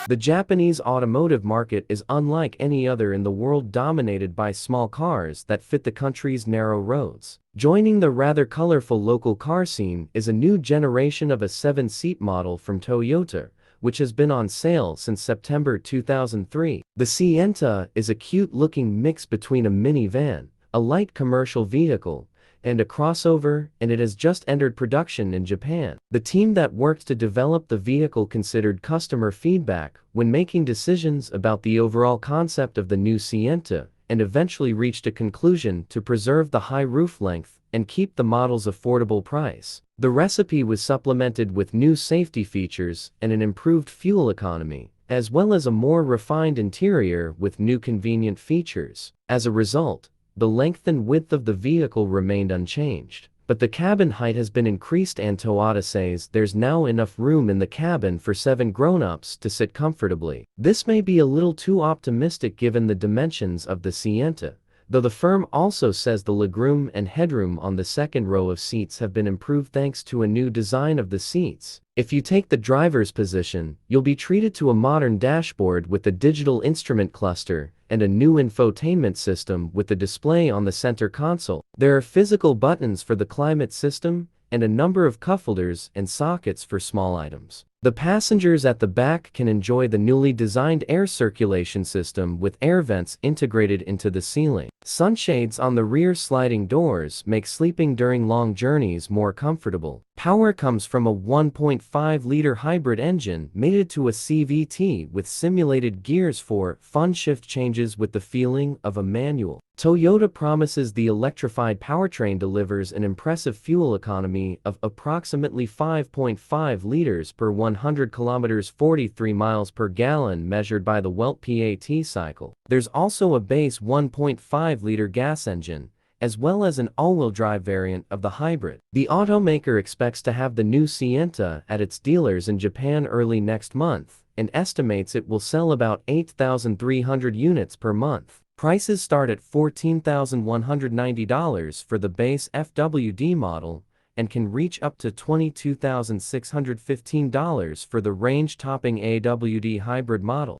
The Japanese automotive market is unlike any other in the world, dominated by small cars that fit the country's narrow roads. Joining the rather colorful local car scene is a new generation of a 7-seat model from Toyota, which has been on sale since September 2003. The Sienta is a cute-looking mix between a minivan, a light commercial vehicle, and a crossover, and it has just entered production in Japan. The team that worked to develop the vehicle considered customer feedback when making decisions about the overall concept of the new Sienta, and eventually reached a conclusion to preserve the high roof length and keep the model's affordable price. The recipe was supplemented with new safety features and an improved fuel economy, as well as a more refined interior with new convenient features. As a result, the length and width of the vehicle remained unchanged, but the cabin height has been increased, and Toyota says there's now enough room in the cabin for 7 grown-ups to sit comfortably. This may be a little too optimistic given the dimensions of the Sienta, though the firm also says the legroom and headroom on the second row of seats have been improved thanks to a new design of the seats. If you take the driver's position, you'll be treated to a modern dashboard with a digital instrument cluster and a new infotainment system with a display on the center console. There are physical buttons for the climate system and a number of cup holders and sockets for small items. The passengers at the back can enjoy the newly designed air circulation system with air vents integrated into the ceiling. Sunshades on the rear sliding doors make sleeping during long journeys more comfortable. Power comes from a 1.5-liter hybrid engine mated to a CVT with simulated gears for fun shift changes with the feeling of a manual. Toyota promises the electrified powertrain delivers an impressive fuel economy of approximately 5.5 liters per 100 kilometers, 43 miles per gallon measured by the Welt PAT cycle. There's also a base 1.5-liter gas engine, as well as an all-wheel drive variant of the hybrid. The automaker expects to have the new Sienta at its dealers in Japan early next month, and estimates it will sell about 8,300 units per month. Prices start at $14,190 for the base FWD model and can reach up to $22,615 for the range-topping AWD hybrid model.